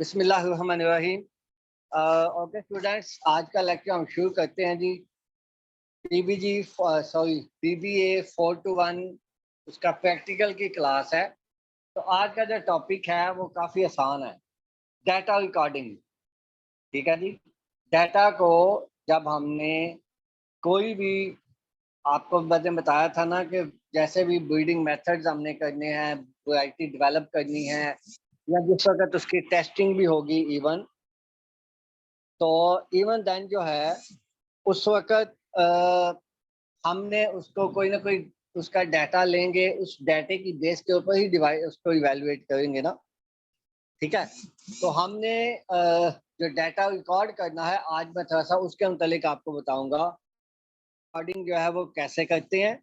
बिस्मिल्लाहिर्रहमानिर्रहीम। Okay students, आज का लेक्चर हम शुरू करते हैं जी। पीबीए 421 उसका प्रैक्टिकल की क्लास है। तो आज का जो टॉपिक है वो काफ़ी आसान है, डाटा रिकॉर्डिंग। ठीक है जी। डाटा को जब हमने कोई भी, आपको मैंने बताया था ना कि जैसे भी ब्रीडिंग मेथड्स हमने करने हैं, वैरायटी डेवलप करनी है, या जिस वक्त उसकी टेस्टिंग भी होगी इवन, तो इवन देन जो है उस वक्त हमने उसको कोई ना कोई उसका डाटा लेंगे, उस डाटे की बेस के ऊपर ही डिवाइड उसको इवेलुएट करेंगे ना। ठीक है। तो हमने जो डाटा रिकॉर्ड करना है, आज मैं थोड़ा सा उसके मुतालिक आपको बताऊंगा रिकॉर्डिंग जो है वो कैसे करते हैं।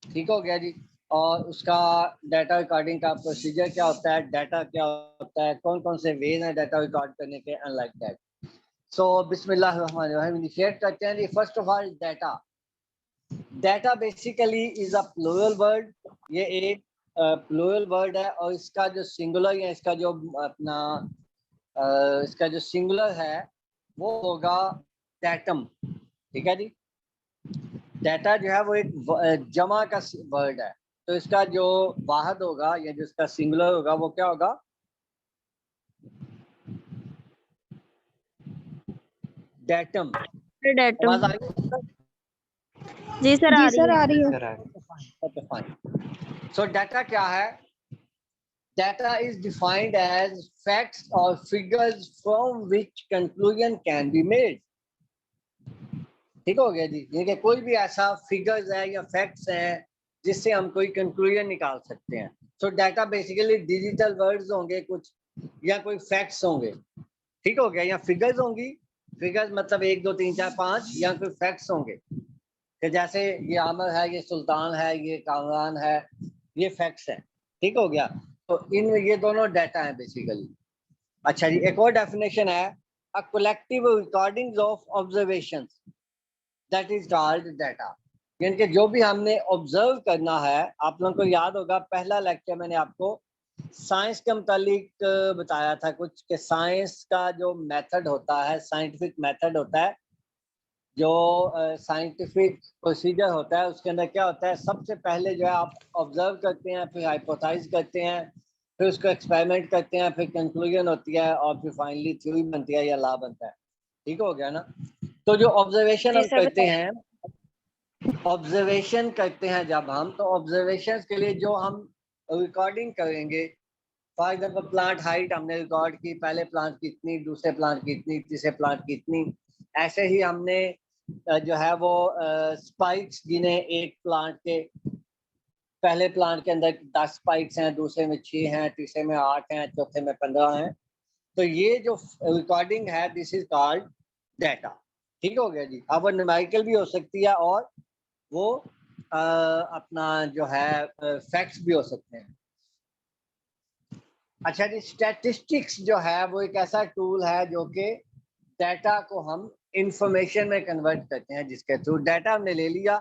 ठीक हो गया जी। और उसका डाटा रिकॉर्डिंग का प्रोसीजर क्या होता है, डाटा क्या होता है, कौन कौन से वेज हैं डाटा रिकॉर्ड करने के, एंड लाइक दैट। सो बिस्मिल्लाहिर्रहमानिर्रहीम, इनिशिएट करते हैं जी। First of all, data data basically is a plural word. ये एक प्लूरल वर्ड है और इसका जो सिंगुलर या इसका जो अपना इसका जो सिंगुलर है वो होगा डाटम। ठीक है जी। डाटा जो है वो एक जमा का वर्ड है, तो इसका जो वाहद होगा या जो इसका सिंगुलर होगा वो क्या होगा, डाटम। डेटम। आवाज आ रही है? जी सर, आ रही है। Okay fine. सो डाटा क्या है? Data is defined as facts or figures from which conclusion can be made. ठीक हो गया जी। ये कि कोई भी ऐसा फिगर्स है या फैक्ट्स हैं जिससे हम कोई कंक्लूजन निकाल सकते हैं। सो डाटा बेसिकली डिजिटल वर्ड्स होंगे कुछ, या कोई फैक्ट्स होंगे। ठीक हो गया, या फिगर्स होंगी। फिगर्स मतलब 1 2 3 4 5, या कोई फैक्ट्स होंगे कि जैसे ये आमर है, ये सुल्तान है, ये कामरान है, ये फैक्ट्स है। ठीक हो गया। तो इन ये दोनों डाटा है बेसिकली। अच्छा जी, एक और डेफिनेशन है, a collective recordings of observations, that is called data. यानी कि जो भी हमने ऑब्जर्व करना है, आप लोगों को याद होगा पहला लेक्चर मैंने आपको साइंस के मुतालिक बताया था कुछ, कि साइंस का जो मेथड होता है, साइंटिफिक मेथड होता है, जो साइंटिफिक प्रोसीजर होता है, उसके अंदर क्या होता है, सबसे पहले जो है आप ऑब्जर्व करते हैं, फिर हाइपोथेसाइज करते हैं, फिर उसको एक्सपेरिमेंट करते हैं, फिर कंक्लूजन होती है, और फिर फाइनली थ्योरी बनती है या लॉ बनता है। ठीक हो गया ना। तो जो ऑब्जर्वेशन हम करते हैं, ऑब्जर्वेशन करते हैं जब हम, तो ऑब्जर्वेशन के लिए जो हम रिकॉर्डिंग करेंगे, फॉर एग्जाम्पल प्लांट हाइट हमने रिकॉर्ड की, पहले प्लांट की इतनी, दूसरे प्लांट की इतनी, तीसरे प्लांट की इतनी। ऐसे ही हमने जो है वो स्पाइक्स गिने, एक प्लांट के, पहले प्लांट के अंदर 10 स्पाइक्स हैं, दूसरे में 6 हैं, तीसरे में 8 हैं, चौथे में 15 हैं। तो ये जो रिकॉर्डिंग है, दिस इज कॉल्ड डाटा। ठीक हो गया जी। अब वो न्यूमेरिकल भी हो सकती है और वो अपना जो है फैक्ट्स भी हो सकते हैं। अच्छा जी, स्टैटिस्टिक्स जो है वो एक ऐसा टूल है जो कि डाटा को हम इंफॉर्मेशन में कन्वर्ट करते हैं, जिसके थ्रू डाटा हमने ले लिया,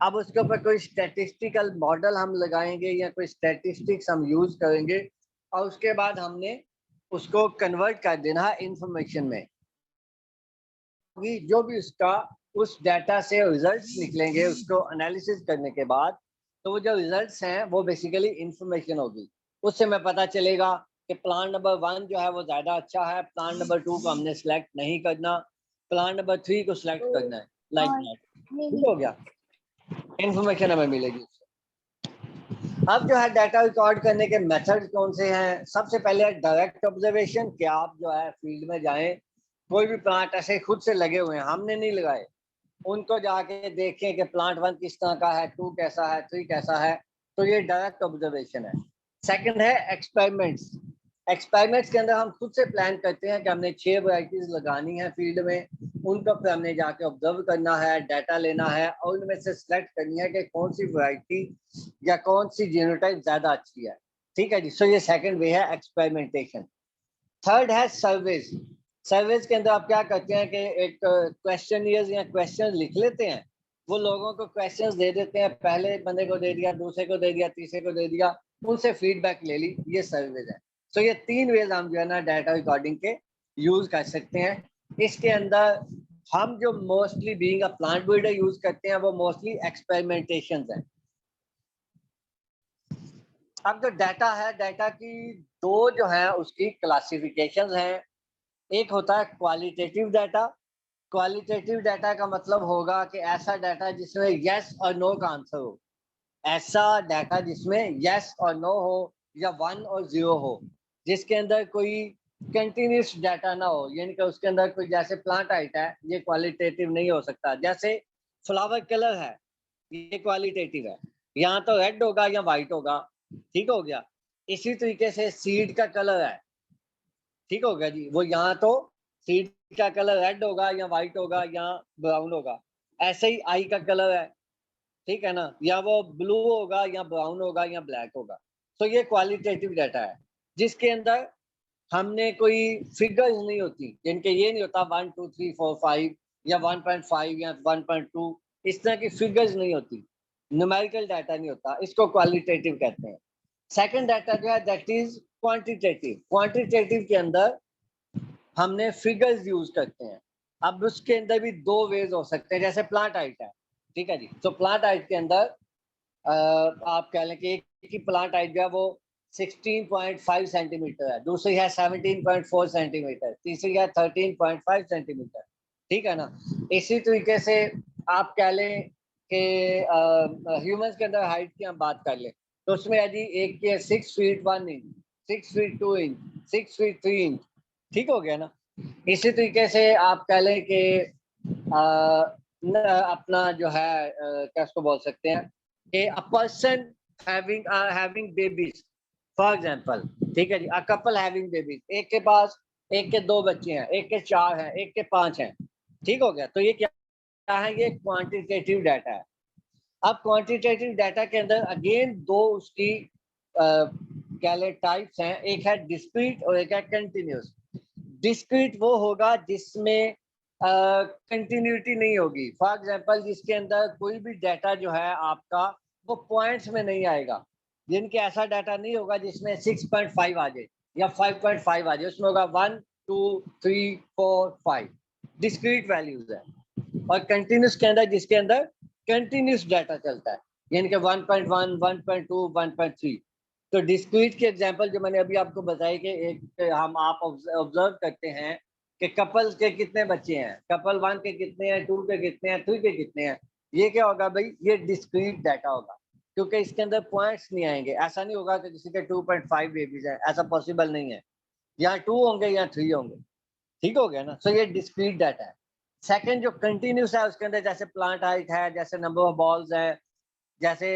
अब उसके ऊपर कोई स्टैटिस्टिकल मॉडल हम लगाएंगे या कोई स्टैटिस्टिक्स हम यूज करेंगे, और उसके बाद हमने उसको कन्वर्ट कर देना है इंफॉर्मेशन में। जो भी उसका उस डाटा से रिजल्ट्स निकलेंगे, उसको एनालिसिस करने के बाद, तो वो जो रिजल्ट्स हैं वो बेसिकली इंफॉर्मेशन होगी। उससे हमें पता चलेगा कि प्लान नंबर 1 जो है वो ज़्यादा अच्छा है, प्लान नंबर 2 को हमने सेलेक्ट नहीं करना, प्लान नंबर 3 को सिलेक्ट करना है, लाइक दैट। ठीक हो गया, इंफॉर्मेशन हमें मिलेगी उससे। अब जो है डाटा रिकॉर्ड करने के मेथड कौन से हैं? सबसे पहले डायरेक्ट ऑब्जर्वेशन, कि आप जो है फील्ड में जाएं, कोई भी प्लांट ऐसे खुद से लगे हुए हैं, हमने नहीं लगाए, उनको जाके देखें कि प्लांट 1 किस तरह का है, 2 कैसा है, 3 कैसा है, तो ये डायरेक्ट ऑब्जर्वेशन है। सेकंड है एक्सपेरिमेंट्स। एक्सपेरिमेंट्स के अंदर हम खुद से प्लान करते हैं कि हमने 6 वैरायटीज लगानी है फील्ड में, उनको फिर हमने जाके ऑब्जर्व करना है, डाटा लेना है, और उनमें से सिलेक्ट करनी है कि कौन सी वैरायटी या कौन सी जीनोटाइप ज्यादा अच्छी है। ठीक है जी। सो ये सेकंड वे है एक्सपेरिमेंटेशन। थर्ड है सर्वेज। सर्वेज के अंदर आप क्या करते हैं कि एक क्वेश्चनियर्स या क्वेश्चन लिख लेते हैं, वो लोगों को क्वेश्चंस दे देते हैं, पहले बंदे को दे दिया, दूसरे को दे दिया, तीसरे को दे दिया, उनसे फीडबैक ले ली, ये सर्वेज है। सो ये 3 वेज हम जो है ना डाटा रिकॉर्डिंग के यूज कर सकते हैं। इसके अंदर हम जो mostly being a plant breeder use करते हैं वो मोस्टली एक्सपेरिमेंटेशन है। अब जो डाटा है, डाटा की दो जो है उसकी क्लासिफिकेशंस हैं। एक होता है क्वालिटेटिव डाटा। क्वालिटेटिव डाटा का मतलब होगा कि ऐसा डाटा जिसमें यस और नो का आंसर हो, ऐसा डाटा जिसमें यस और नो हो या 1 और 0 हो, जिसके अंदर कोई कंटिन्यूस डाटा ना हो, यानी कि उसके अंदर कोई, जैसे प्लांट हाइट है ये क्वालिटेटिव नहीं हो सकता, जैसे फ्लावर कलर है ये क्वालिटेटिव है, यहाँ तो रेड होगा या व्हाइट होगा, ठीक हो गया। इसी तरीके से सीड का कलर है, ठीक हो गया जी, वो यहाँ तो सीड का कलर रेड होगा या व्हाइट होगा या ब्राउन होगा। ऐसे ही आई का कलर है, ठीक है ना, या वो ब्लू होगा या ब्राउन होगा या ब्लैक होगा। तो ये क्वालिटेटिव डाटा है जिसके अंदर हमने कोई फिगर्स नहीं होती, जिनके ये नहीं होता 1 2 3 4 5 या 1.5 या 1.2, इस तरह की फिगर्स नहीं होती, न्यूमेरिकल डाटा नहीं होता, इसको क्वालिटेटिव कहते हैं। सेकंड डाटा जो है दैट इज क्वांटिटेटिव। क्वांटिटेटिव के अंदर हमने फिगर्स यूज करते हैं। अब उसके अंदर भी दो वेज हो सकते हैं, जैसे प्लांट हाइट है, ठीक है जी, तो प्लांट हाइट के अंदर आप कह लें कि एक की प्लांट हाइट जो है वो 16.5 सेंटीमीटर है, दूसरी है 17.4 सेंटीमीटर, तीसरी है 13.5 सेंटीमीटर, ठीक है ना। इसी तरीके से आप कह लें कि ह्यूमंस के अंदर हाइट की हम बात कर लें तो उसमें यदि एक की है 6 feet 1 inch, 6 feet 2 inch, 6 feet 3 inch, ठीक हो गया ना। इसी तरीके से आप कह लें कि अपना जो है क्या उसको बोल सकते हैं कि a person having babies for example, ठीक है जी, अ कपल हैविंग बेबीज, एक के पास एक के 2 बच्चे हैं, एक के 4 हैं, एक के 5 हैं, ठीक हो गया। तो ये क्या है, ये क्वांटिटेटिव डाटा है। अब क्वांटिटेटिव डाटा के अंदर अगेन दो उसकी क्या ले टाइप्स हैं, एक है डिस्क्रीट और एक है कंटिन्यूस। डिस्क्रीट वो होगा जिसमें कंटिन्यूटी नहीं होगी, फॉर एग्जांपल जिसके अंदर कोई भी डाटा जो है आपका वो पॉइंट्स में नहीं आएगा, जिनके ऐसा डाटा नहीं होगा जिसमें 6.5 आ जाए या 5.5 आ जाए, उसमें होगा 1 2 3 4 5 डिस्क्रीट वैल्यूज है। और कंटिन्यूस के अंदर जिसके अंदर कंटिन्यूस डाटा चलता है, यानी कि 1.1 1.2 1.3। तो डिस्क्रीट के एग्जांपल जो मैंने अभी आपको बताया कि एक हम आप ऑब्जर्व करते हैं कि कपल के कितने बच्चे हैं, कपल 1 के कितने हैं, 2 के कितने हैं, 3 के कितने हैं, ये क्या होगा भाई, ये डिस्क्रीट डाटा होगा, क्योंकि इसके अंदर पॉइंट्स नहीं आएंगे। ऐसा नहीं होगा कि किसी के 2.5 बेबीज है, ऐसा पॉसिबल नहीं है, यहाँ 2 होंगे या 3 होंगे, ठीक हो गया ना। सो ये डिस्क्रीट डाटा है। सेकंड जो कंटिन्यूस है उसके अंदर जैसे प्लांट हाइट है, जैसे नंबर ऑफ बॉल्स है, जैसे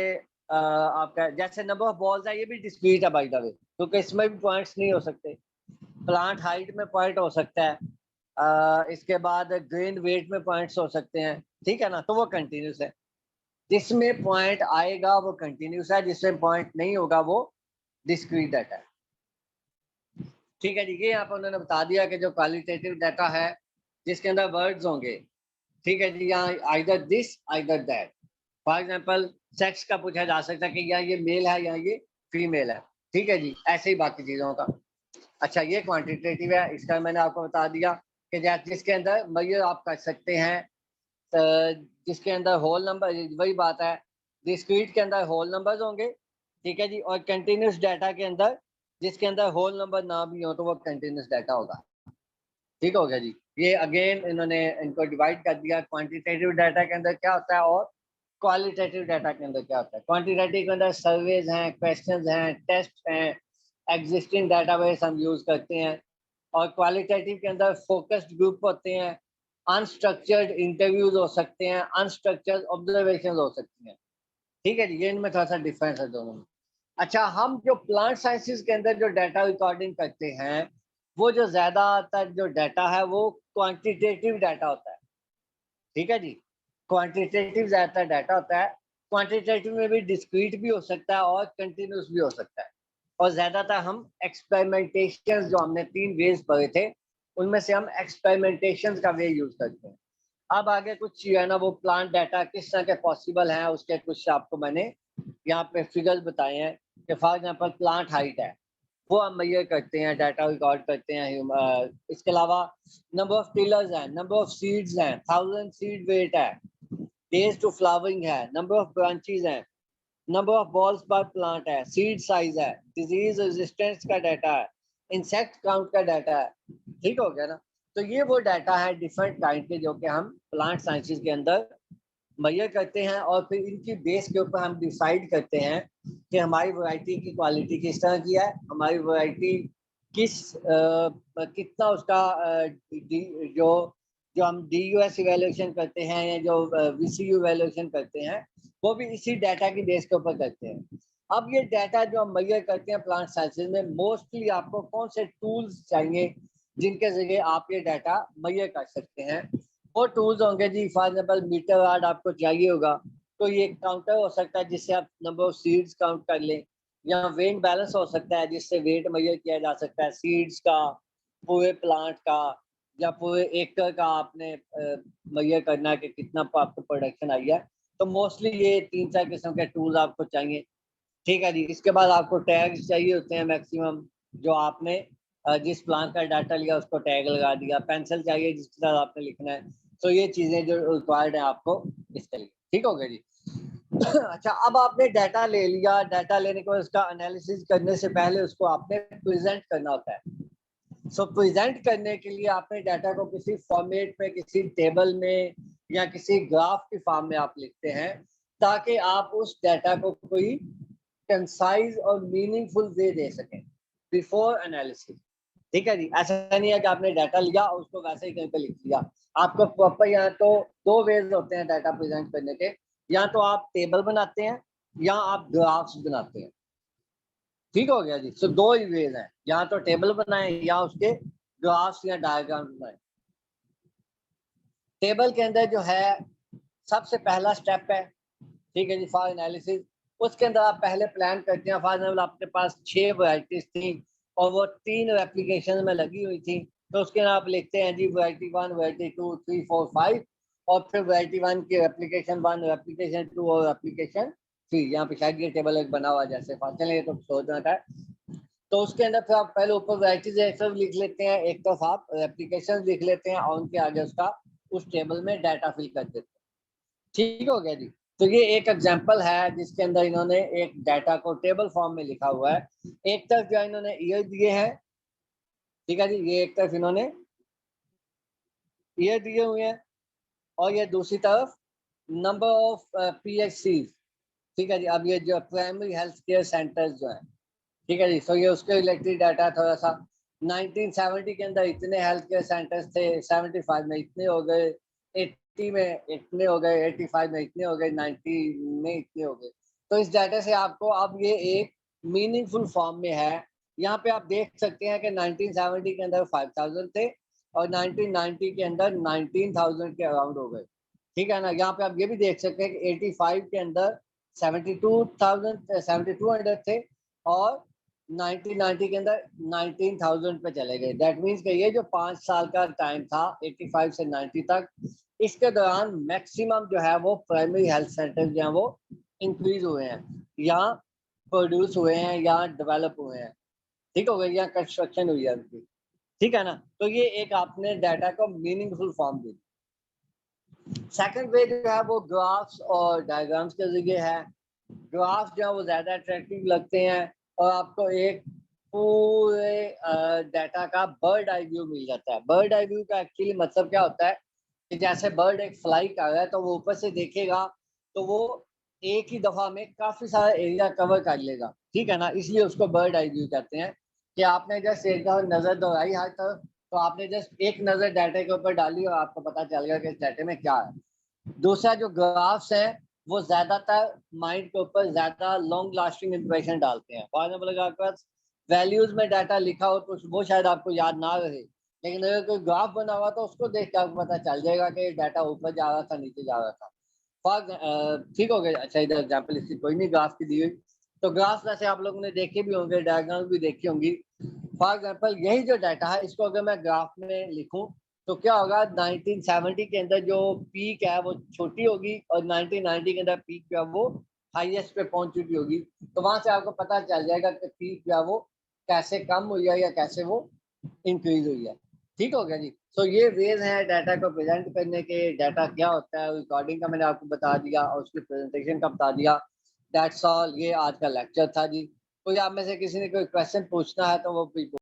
आपका जैसे नंबर ऑफ बॉल्स है, ये भी डिस्क्रीट है बाय द वे, क्योंकि इसमें भी पॉइंट्स नहीं हो सकते। प्लांट हाइट में पॉइंट हो सकता है, इसके बाद ग्रेन वेट में पॉइंट्स हो सकते हैं, ठीक है ना, तो वो कंटिन्यूस है। जिसमें पॉइंट आएगा वो कंटिन्यूस है, जिसमें पॉइंट नहीं होगा वो डिस्क्रीट डाटा है, ठीक है जी। ये यहाँ पर उन्होंने बता दिया कि जो क्वालिटेटिव डाटा है जिसके अंदर वर्ड्स होंगे, ठीक है जी, यहाँ either this either that, for example sex का पूछा जा सकता है कि या ये मेल है या ये फीमेल है, ठीक है जी, ऐसे ही बाकी चीजों का। अच्छा, ये क्वांटिटेटिव है, इसका मैंने आपको बता दिया कि जिसके अंदर मेजर आप कर सकते हैं, जिसके अंदर होल नंबर, वही बात है, डिस्क्रीट के अंदर होल नंबर्स होंगे, ठीक है जी, और कंटिन्यूस डाटा के अंदर जिसके अंदर होल नंबर ना भी हो तो वो कंटिन्यूस डाटा होगा, ठीक हो गया जी। ये अगेन इन्होंने इनको डिवाइड कर दिया, क्वांटिटेटिव डाटा के अंदर क्या होता है और क्वालिटेटिव डाटा के अंदर क्या होता है। क्वांटिटेटिव के अंदर सर्वेज हैं, क्वेश्चंस हैं, टेस्ट हैं, एग्जिस्टिंग डाटाबेस हम यूज करते हैं। और क्वालिटेटिव के अंदर फोकस्ड ग्रुप होते हैं, अनस्ट्रक्चर्ड इंटरव्यूज हो सकते हैं, अनस्ट्रक्चर्ड ऑब्जर्वेशन हो सकती हैं, ठीक है जी, ये इनमें थोड़ा सा डिफरेंस है दोनों में। अच्छा, हम जो प्लांट साइंसेस के अंदर जो डाटा रिकॉर्डिंग करते हैं वो जो ज्यादातर जो डाटा है वो क्वांटिटेटिव डाटा होता है, ठीक है जी, क्वांटिटेटिव ज्यादातर डाटा होता है। क्वांटिटेटिव में भी डिस्क्रीट भी हो सकता है और कंटिन्यूस भी हो सकता है। और ज्यादातर हम एक्सपेरिमेंटेशन, जो हमने 3 वेज पढ़े थे उनमें से हम एक्सपेरिमेंटेशन का वे यूज करते हैं। अब आगे कुछ है ना वो प्लांट डाटा किस तरह के पॉसिबल हैं उसके कुछ आपको मैंने यहाँ पे फिगर्स बताए हैं कि फॉर एग्जांपल प्लांट हाइट है, वो हम मेजर करते हैं, डाटा रिकॉर्ड करते हैं। इसके अलावा नंबर ऑफ टिलर्स हैं, नंबर ऑफ सीड्स हैं, 1000 सीड वेट है, डेज टू फ्लावरिंग है, नंबर ऑफ ब्रांचेस हैं, नंबर ऑफ बॉल्स पर प्लांट है, सीड साइज है, डिजीज रेजिस्टेंस का डाटा है, इंसेक्ट काउंट का डाटा है। ठीक हो गया ना। तो ये वो डाटा है डिफरेंट काइंड के जो कि हम प्लांट साइंसेस के अंदर मेजर करते हैं, और फिर इनकी बेस के ऊपर हम डिसाइड करते हैं कि हमारी वैरायटी की क्वालिटी किस तरह की है, हमारी वैरायटी कितना उसका जो जो हम DUS इवेल्युएशन करते हैं या जो VCU इवेल्युएशन करते हैं, वो भी इसी डाटा की बेस के ऊपर करते हैं। अब ये डाटा जो हम मेजर करते हैं प्लांट साइंसेज में, मोस्टली आपको कौन से टूल्स चाहिए जिनके जरिए आप ये डाटा मेजर कर सकते हैं? वो टूल्स होंगे जी, फॉर एग्जाम्पल मीटर राड आपको चाहिए होगा, तो ये काउंटर हो सकता है जिससे आप नंबर ऑफ सीड्स काउंट कर लें, या वेट बैलेंस हो सकता है जिससे वेट मेजर किया जा सकता है सीड्स का, पूरे प्लांट का, या पूरे एकड़ का आपने मेजर करना है कि कितना आपको प्रोडक्शन आई है। तो मोस्टली ये 3-4 किस्म के टूल्स आपको चाहिए। ठीक है जी। इसके बाद आपको टैग्स चाहिए होते हैं मैक्सिमम, जो आपने जिस प्लांट का डाटा लिया उसको टैग लगा दिया, पेंसिल चाहिए जिसके साथ आपने लिखना है। तो ये चीजें जो रिक्वायर्ड है आपको इसके लिए। ठीक हो गया जी। अच्छा, अब आपने डाटा ले लिया, डाटा लेने के बाद उसका एनालिसिस करने से पहले उसको आपने प्रेजेंट करना होता है। सो प्रेजेंट करने के लिए आपने डाटा को किसी फॉर्मेट में, किसी टेबल में या किसी ग्राफ की फॉर्म में आप लिखते हैं, ताकि आप उस डाटा को कोई कंसाइज और मीनिंगफुल वे दे सकें बिफोर एनालिसिस। ठीक है जी। ऐसा नहीं है कि आपने डाटा लिया और उसको वैसे ही कहीं पे लिख लिया। आपको प्रॉपर, यहाँ तो दो वेज होते हैं डाटा प्रेजेंट करने के, या तो आप टेबल बनाते हैं या आप ग्राफ्स बनाते हैं। ठीक हो गया जी। सो दो ही वेज हैं, या तो टेबल बनाए या उसके ग्राफ्स या डायग्राम बनाए। टेबल के अंदर जो है सबसे पहला स्टेप है, ठीक है जी, फॉर एनालिसिस। उसके अंदर आप पहले प्लान करते हैं। फॉर एग्जाम्पल आपके पास 6 वैरायटीज थी और वो 3 एप्लीकेशन में लगी हुई थी, तो उसके अंदर आप लिखते हैं जी वैरायटी 1, वैरायटी 2, 3, 4, 5, और फिर वैरायटी 1 की एप्लीकेशन 1, एप्लीकेशन 2 और एप्लीकेशन 3। यहाँ पे शायद ये टेबल एक बना हुआ जैसे, चलिए तो सोचना था। तो उसके अंदर फिर आप पहले ऊपर वैरायटीज लिख लेते हैं, एक तरफ आप एप्लीकेशन लिख लेते हैं, और उनके आगे उसका उस टेबल में डाटा फिल कर देते हैं। ठीक हो गया जी। तो ये एक एग्जांपल है जिसके अंदर इन्होंने एक डाटा को टेबल फॉर्म में लिखा हुआ है। एक तरफ जो इन्होंने ईयर दिए हैं, ठीक है जी, ये एक तरफ इन्होंने ईयर दिए हुए हैं, और ये दूसरी तरफ नंबर ऑफ PHC। ठीक है जी। अब ये जो प्राइमरी हेल्थ केयर सेंटर्स जो है, ठीक है जी, सो ये उसके रिलेटेड डाटा थोड़ा सा। 1970 के अंदर इतने हेल्थ केयर सेंटर्स थे, 75 में इतने हो गए, 80 में इतने हो गए, 85 में इतने हो गए, 90 में इतने हो गए। तो इस डाटा से आपको अब ये एक मीनिंगफुल फॉर्म में है। यहाँ पे आप देख सकते हैं कि 1970 के अंदर 5000 थे और 1990 के अंदर 19000 के अराउंड हो गए। ठीक है ना। यहाँ पे आप ये भी देख सकते हैं कि 85 के अंदर 7200 थे, और 1990 के अंदर 19,000 पे चले गए। दैट मीन्स कि ये जो 5 साल का टाइम था 85 से 90 तक, इसके दौरान मैक्सिमम जो है वो प्राइमरी हेल्थ सेंटर जो है वो इंक्रीज हुए हैं, या प्रोड्यूस हुए हैं, या डेवलप हुए हैं। ठीक हो गया, या कंस्ट्रक्शन हुई है उनकी। ठीक है ना। तो ये एक आपने डाटा को मीनिंगफुल फॉर्म दी। सेकंड वे जो है वो ग्राफ्स और डायग्राम्स के जरिए है। ग्राफ्स जो है वो ज्यादा अट्रैक्टिव लगते हैं, और आपको एक पूरे डाटा का बर्ड आई व्यू मिल जाता है। बर्ड आई व्यू का एक्चुअली मतलब क्या होता है कि जैसे बर्ड एक फ्लाई कर रहा है, तो वो ऊपर से देखेगा तो वो एक ही दफा में काफी सारा एरिया कवर कर लेगा। ठीक है ना। इसलिए उसको बर्ड आई व्यू कहते हैं, कि आपने जस्ट एक नजर दौड़ाई हर तरफ, तो आपने जस्ट एक नजर डाटा के ऊपर डाली और आपको पता चल गया कि इस डाटे में क्या है। दूसरा जो ग्राफ्स है वो ज्यादातर माइंड के ऊपर ज्यादा लॉन्ग लास्टिंग इंप्रेशन डालते हैं। फॉर एग्जाम्पल अगर आपके पास वैल्यूज में डाटा लिखा हो तो वो शायद आपको याद ना रहे, लेकिन अगर कोई ग्राफ बना हुआ तो उसको देख के आपको पता चल जाएगा कि डाटा ऊपर जा रहा था, नीचे जा रहा था। ठीक हो गया। अच्छा, इधर एग्जाम्पल इसकी कोई नहीं ग्राफ की दी हुई। तो ग्राफ वैसे आप लोगों ने देखे भी होंगे, डायग्राम भी देखी होंगी। फॉर एग्जाम्पल यही जो डाटा है इसको अगर मैं ग्राफ में लिखूं तो क्या होगा, 1970 के अंदर जो पीक है वो छोटी होगी, और 1990 के अंदर पीक जो है वो हाईएस्ट पे पहुंच चुकी होगी। तो वहां से आपको पता चल जाएगा कि पीक जो है वो कैसे कम हुई है या कैसे वो इंक्रीज हुई है। ठीक हो गया जी। सो ये वेज हैं डाटा को प्रेजेंट करने के। डाटा क्या होता है रिकॉर्डिंग का मैंने आपको बता दिया और उसकी प्रेजेंटेशन का बता दिया। That's all. ये आज का लेक्चर था जी। कोई आप में से किसी ने कोई क्वेश्चन पूछना है तो वो